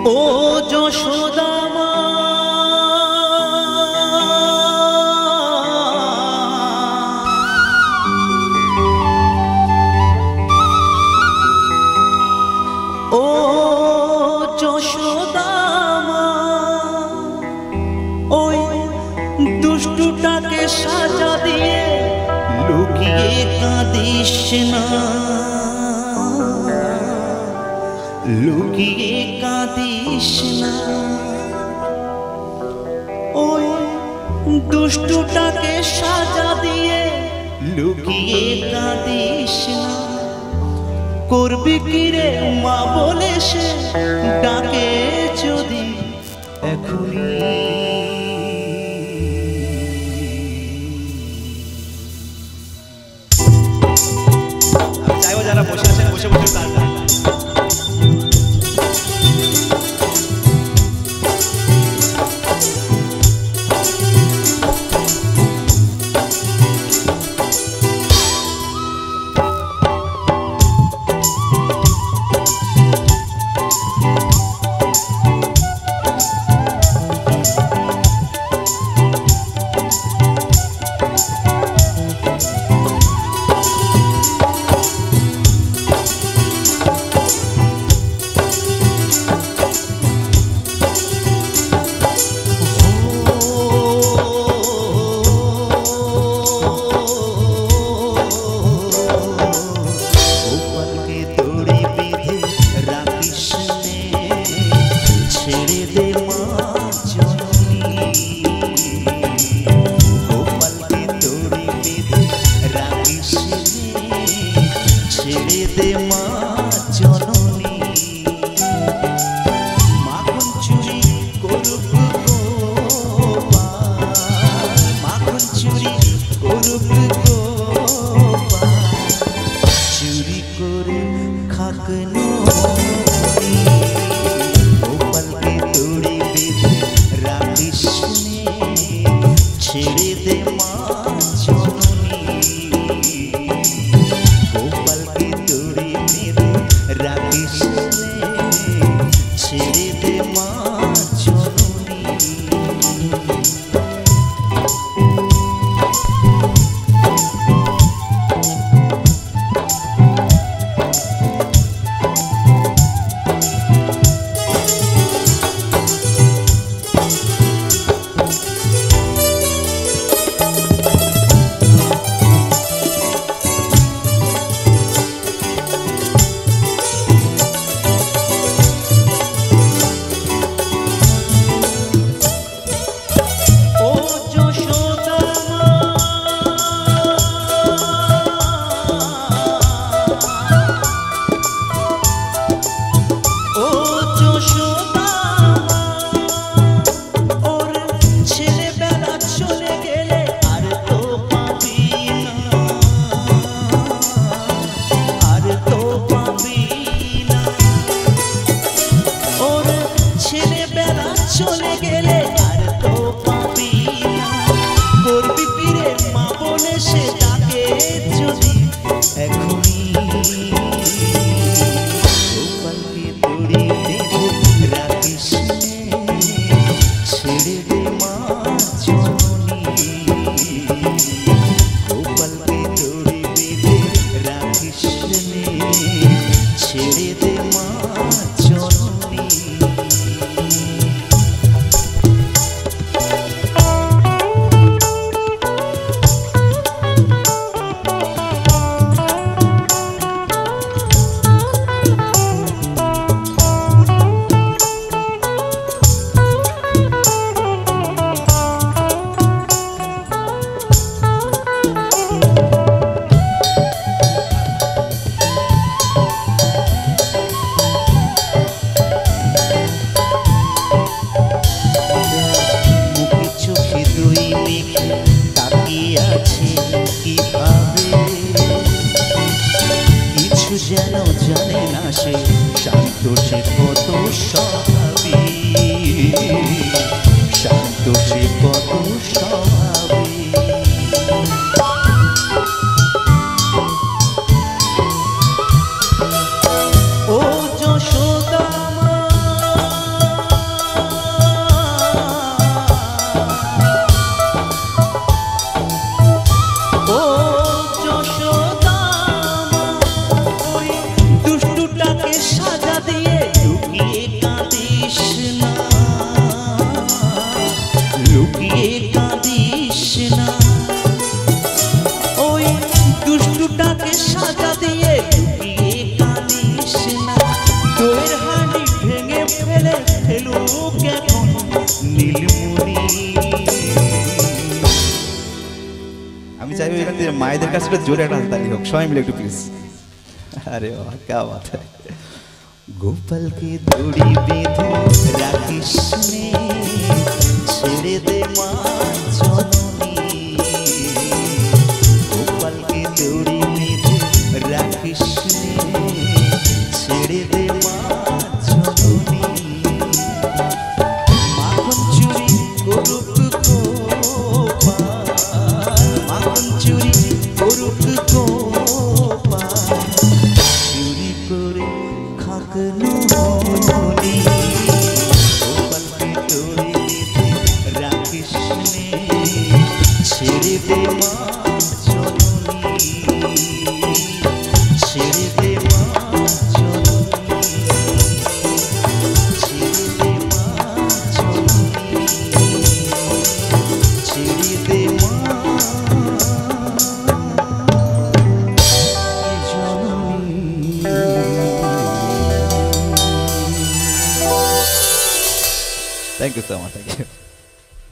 ও যশোদা মা, ও যশোদা মা, ওই দুষ্টুটাকে সাজা দিয়ে লুকিয়ে কাঁদিস না, লুকিয়ে কাঁদিস না। ওই দুষ্টুটাকে সাজা দিয়ে লুকিয়ে কাঁদিস না। করবি কি রে মা বলে সে ডাকে যদি এখনই। চাইবো যারা বসে আছেন বসে বসে তার মায়েদের কাছে একটু জোরে একটা হাততালি হোক সবাই মিলে একটু প্লিজ আরে বাহ क्या बात है গোপাল কি দড়ি বেঁধে রাখিস নে ছেড়ে দে মা জননী গোপাল কি দড়ি বেঁধে রাখিস নে ছেড়ে দে মা জননী মাখন চুরি করুক মাখন চুরি করুক চুরি করে খাক ননি গোপালকে দড়ি বেঁধে রাখিস নে ছেড়ে দে মা জননী ছেড়ে দে মা জননী ছেড়ে দে মা জননী ছেড়ে দে মা Thank you so much. Thank you.